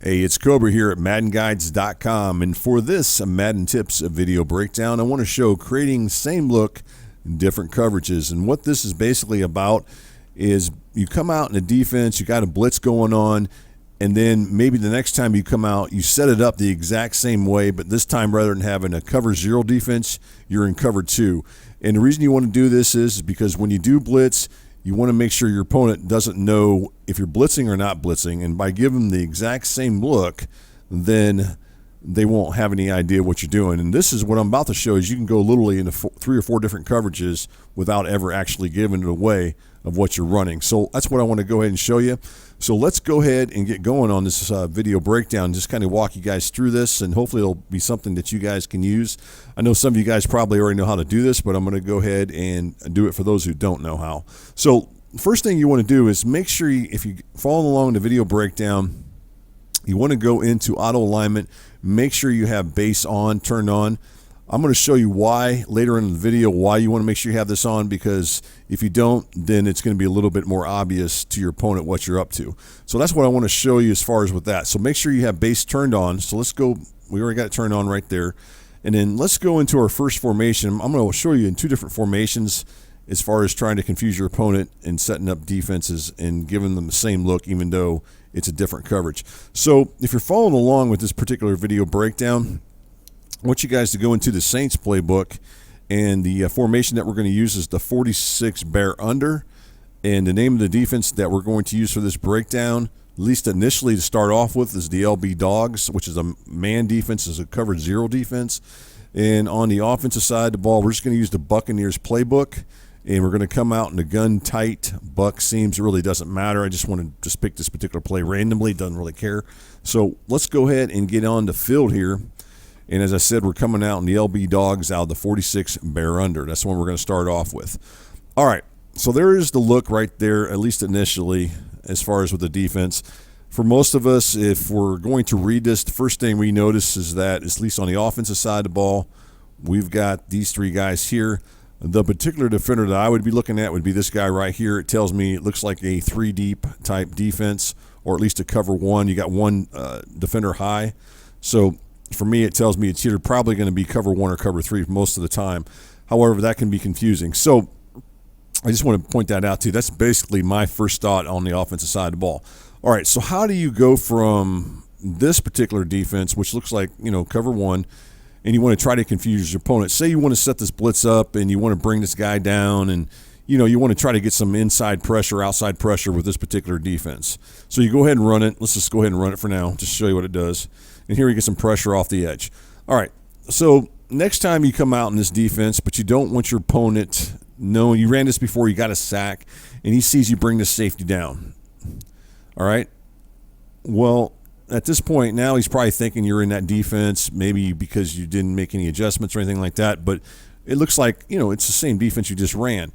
Hey, it's Cobra here at MaddenGuides.com, and for this Madden Tips video breakdown, I want to show creating same look, different coverages. And what this is basically about is you come out in a defense, you got a blitz going on, and then maybe the next time you come out, you set it up the exact same way, but this time rather than having a cover zero defense, you're in cover two. And the reason you want to do this is because when you do blitz, you want to make sure your opponent doesn't know if you're blitzing or not blitzing, and by giving them the exact same look, then they won't have any idea what you're doing. And this is what I'm about to show is you can go literally into 3 or 4 different coverages without ever actually giving it away of what you're running. So that's what I want to go ahead and show you. So let's go ahead and get going on this video breakdown, just kind of walk you guys through this, and hopefully it'll be something that you guys can use. I know some of you guys probably already know how to do this, but I'm going to go ahead and do it for those who don't know how. So first thing you want to do is make sure if you follow along the video breakdown, you want to go into auto alignment, make sure you have base on, turned on. I'm going to show you why later in the video, why you want to make sure you have this on, because if you don't, then it's going to be a little bit more obvious to your opponent what you're up to. So that's what I want to show you as far as with that. So make sure you have base turned on. So let's go, we already got it turned on right there. And then let's go into our first formation. I'm going to show you in 2 different formations as far as trying to confuse your opponent and setting up defenses and giving them the same look even though it's a different coverage. So if you're following along with this particular video breakdown, I want you guys to go into the Saints playbook, and the formation that we're going to use is the 46 bear under, and the name of the defense that we're going to use for this breakdown, at least initially to start off with, is the LB Dogs, which is a man defense, is a covered zero defense. And on the offensive side of the ball, we're just going to use the Buccaneers playbook, and we're going to come out in the gun tight buck seams. It really doesn't matter. I just want to just pick this particular play randomly. Doesn't really care. So let's go ahead and get on the field here. And as I said, we're coming out in the LB Dogs out of the 46 bear under. That's the one we're going to start off with. All right, so there is the look right there, at least initially, as far as with the defense. For most of us, if we're going to read this, the first thing we notice is that, at least on the offensive side of the ball, we've got these 3 guys here. The particular defender that I would be looking at would be this guy right here. It tells me it looks like a 3-deep type defense, or at least a cover 1. You got 1 defender high. So for me, it tells me it's either probably going to be cover 1 or cover 3 most of the time. However, that can be confusing. So I just want to point that out to you. That's basically my first thought on the offensive side of the ball. All right, so how do you go from this particular defense, which looks like, cover 1, and you want to try to confuse your opponent? Say you want to set this blitz up and you want to bring this guy down, and you want to try to get some inside pressure, outside pressure with this particular defense. So you go ahead and run it. Let's just go ahead and run it for now, just show you what it does. And here you get some pressure off the edge. All right, so next time you come out in this defense, but you don't want your opponent knowing, you ran this before, you got a sack, and he sees you bring the safety down. All right, well, at this point now he's probably thinking you're in that defense, maybe because you didn't make any adjustments or anything like that, but it looks like, it's the same defense you just ran.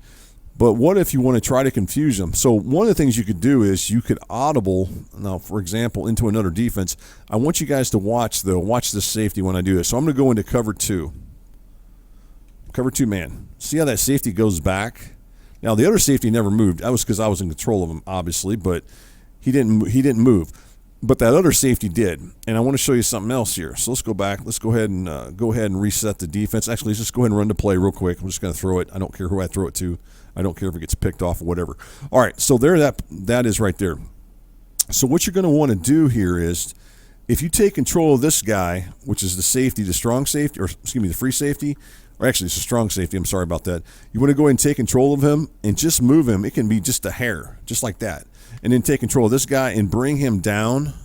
But what if you want to try to confuse them? So one of the things you could do is you could audible, now for example, into another defense. I want you guys to watch this safety when I do this. So I'm going to go into cover 2. Cover 2 man. See how that safety goes back? Now the other safety never moved. That was because I was in control of him, obviously, but he didn't move. But that other safety did. And I want to show you something else here. So let's go back. Let's go ahead and reset the defense. Actually, let's just go ahead and run the play real quick. I'm just going to throw it. I don't care who I throw it to. I don't care if it gets picked off or whatever. All right, so there that is right there. So what you're going to want to do here is, if you take control of this guy, which is the safety, the strong safety, or excuse me, the free safety, or actually it's a strong safety, I'm sorry about that. You want to go ahead and take control of him and just move him. It can be just a hair, just like that. And then take control of this guy and bring him down.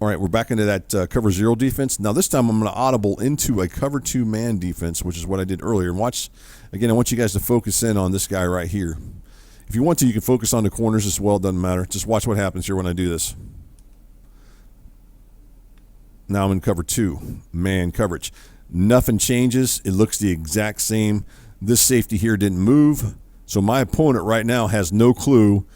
All right, we're back into that cover 0 defense. Now this time I'm going to audible into a cover 2 man defense, which is what I did earlier. And watch, again, I want you guys to focus in on this guy right here. If you want to, you can focus on the corners as well. It doesn't matter. Just watch what happens here when I do this. Now I'm in cover 2 man coverage. Nothing changes. It looks the exact same. This safety here didn't move. So my opponent right now has no clue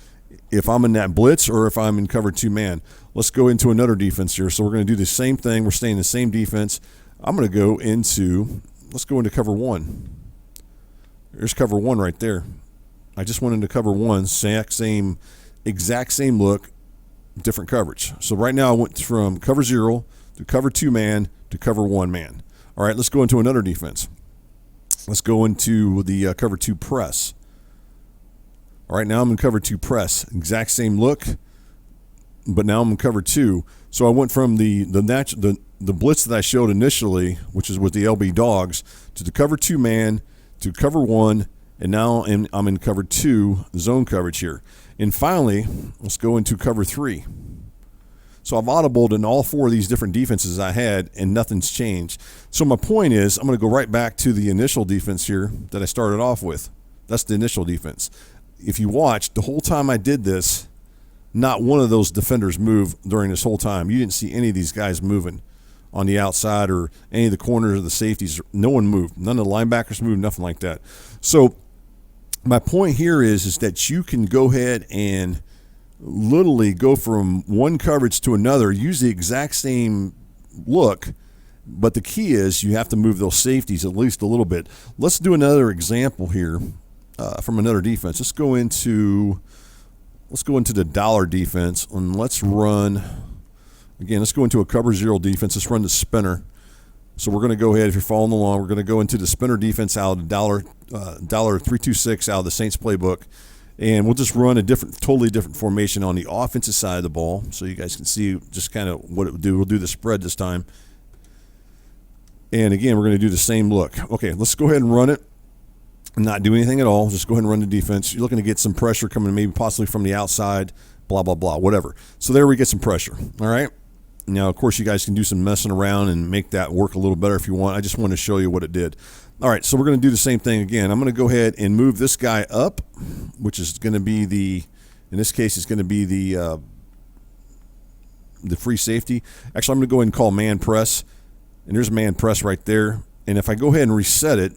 if I'm in that blitz or if I'm in cover 2 man. Let's go into another defense here. So we're going to do the same thing. We're staying in the same defense. I'm going to go into, let's go into cover 1. There's cover 1 right there. I just went into cover 1, exact same look. different coverage. So right now I went from cover 0 to cover 2 man to cover 1 man. All right, let's go into another defense. Let's go into the cover 2 press. All right, now I'm in cover 2 press. Exact same look, but now I'm in cover 2. So I went from the blitz that I showed initially, which is with the LB dogs, to the cover 2 man, to cover 1, and now I'm in cover 2 zone coverage here. And finally, let's go into cover 3. So I've audibled in all 4 of these different defenses I had, and nothing's changed. So my point is, I'm going to go right back to the initial defense here that I started off with. That's the initial defense. If you watch, the whole time I did this, not one of those defenders moved during this whole time. You didn't see any of these guys moving on the outside or any of the corners or the safeties. No one moved. None of the linebackers moved, nothing like that. So my point here is that you can go ahead and literally go from one coverage to another, use the exact same look, but the key is you have to move those safeties at least a little bit. Let's do another example here from another defense. Let's go into the dollar defense, and let's run again. Let's go into a cover 0 defense. Let's run the spinner. So we're going to go ahead, if you're following along, we're going to go into the spinner defense out of dollar 326 out of the Saints playbook. And we'll just run a totally different formation on the offensive side of the ball so you guys can see just kind of what it would do. We'll do the spread this time. And again, we're going to do the same look. Okay, let's go ahead and run it and not do anything at all. Just go ahead and run the defense. You're looking to get some pressure coming maybe possibly from the outside, blah, blah, blah, whatever. So there we get some pressure, all right? Now, of course, you guys can do some messing around and make that work a little better if you want. I just want to show you what it did. All right, so we're going to do the same thing again. I'm going to go ahead and move this guy up, which is going to be in this case, it's going to be the free safety. Actually, I'm going to go ahead and call man press, and there's man press right there. And if I go ahead and reset it,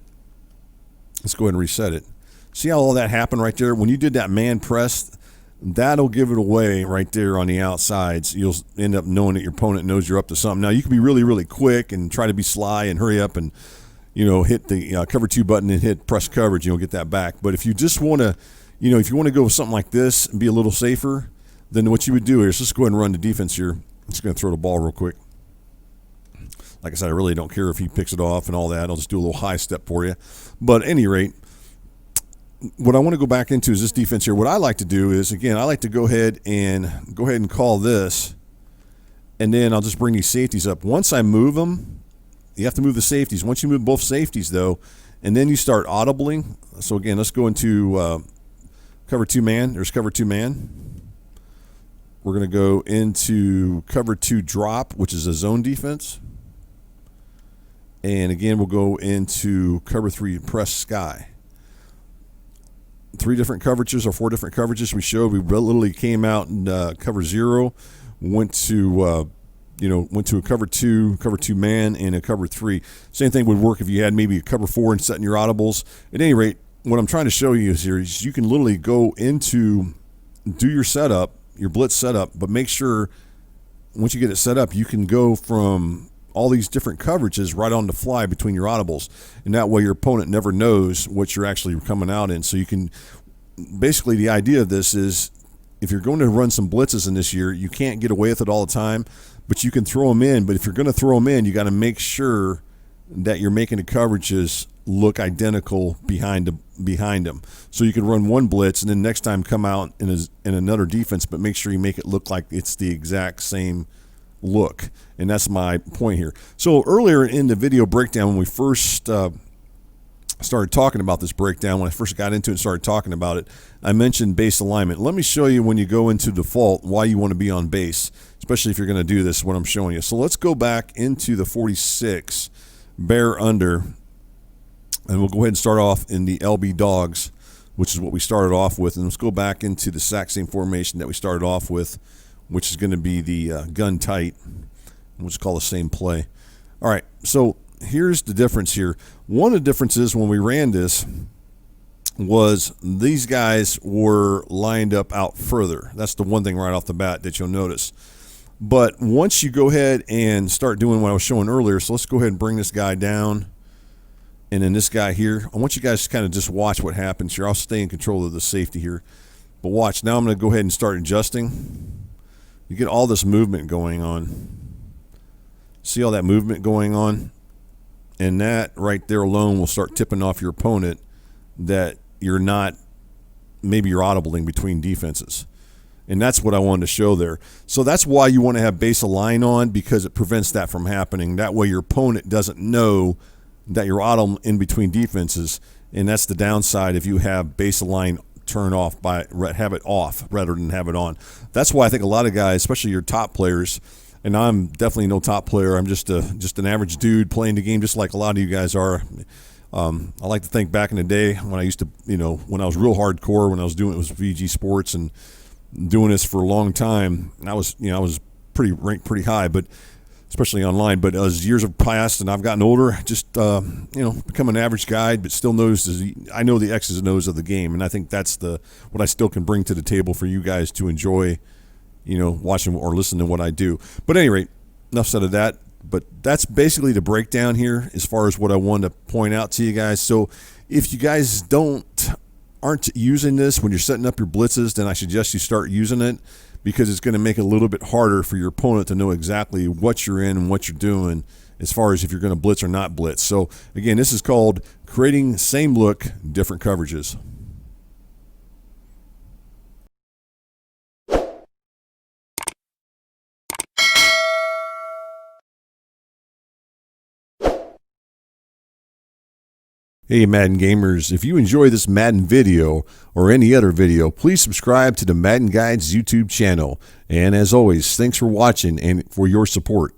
let's go ahead and reset it. See how all that happened right there? When you did that man press, that'll give it away right there on the outsides. You'll end up knowing that your opponent knows you're up to something. Now, you can be really, really quick and try to be sly and hurry up and hit the cover 2 button and hit press coverage, and you'll get that back. But if you just want to, if you want to go with something like this and be a little safer, then what you would do is just go ahead and run the defense here. I'm just going to throw the ball real quick. Like I said, I really don't care if he picks it off and all that. I'll just do a little high step for you. But at any rate, what I want to go back into is this defense here. What I like to do is, again, I like to go ahead and call this, and then I'll just bring these safeties up. Once I move them, you have to move the safeties. Once you move both safeties, though, and then you start audibling. So, again, let's go into cover 2 man. There's cover 2 man. We're going to go into cover 2 drop, which is a zone defense. And, again, we'll go into cover 3 press sky. 3 different coverages or 4 different coverages we showed. We literally came out and cover 0, went to a cover 2 man, and a cover 3. Same thing would work if you had maybe a cover 4 and setting your audibles. At any rate, what I'm trying to show you is you can literally go into, do your setup, your blitz setup, but make sure once you get it set up, you can go from all these different coverages right on the fly between your audibles. And that way your opponent never knows what you're actually coming out in. So you can, basically the idea of this is if you're going to run some blitzes in this year, you can't get away with it all the time, but you can throw them in. But if you're going to throw them in, you got to make sure that you're making the coverages look identical behind them. So you can run one blitz and then next time come out in another defense, but make sure you make it look like it's the exact same look. And that's my point here. So earlier in the video breakdown, when we first started talking about this breakdown, when I first got into it and started talking about it, I mentioned base alignment. Let me show you when you go into default why you want to be on base, especially if you're going to do this, what I'm showing you. So let's go back into the 46, bear under, and we'll go ahead and start off in the LB dogs, which is what we started off with. And let's go back into the exact same formation that we started off with, which is going to be the gun tight. We'll just call the same play. All right, so here's the difference here. One of the differences when we ran this was these guys were lined up out further. That's the one thing right off the bat that you'll notice. But once you go ahead and start doing what I was showing earlier, so let's go ahead and bring this guy down. And then this guy here, I want you guys to kind of just watch what happens here. I'll stay in control of the safety here. But watch, now I'm going to go ahead and start adjusting. you get all this movement going on. See all that movement going on? And that right there alone will start tipping off your opponent that you're not, maybe you're audibling between defenses. And that's what I wanted to show there. So that's why you want to have base align on, because it prevents that from happening. That way your opponent doesn't know that you're audible in between defenses. And that's the downside if you have base align turn off, have it off rather than have it on. That's why I think a lot of guys, especially your top players, and I'm definitely no top player. I'm just an average dude playing the game, just like a lot of you guys are. I like to think back in the day when I used to, when I was real hardcore, when I was doing it was VG Sports and doing this for a long time. I was ranked pretty high, but especially online. But as years have passed and I've gotten older, just become an average guy, but still I know the X's and O's of the game, and I think that's what I still can bring to the table for you guys to enjoy. Watching or listening to what I do. But at any rate, enough said of that. But that's basically the breakdown here as far as what I wanted to point out to you guys. So if you guys aren't using this when you're setting up your blitzes, then I suggest you start using it, because it's going to make it a little bit harder for your opponent to know exactly what you're in and what you're doing as far as if you're going to blitz or not blitz. So again, this is called creating same look, different coverages. Hey Madden gamers, if you enjoy this Madden video or any other video, please subscribe to the Madden Guides YouTube channel. And as always, thanks for watching and for your support.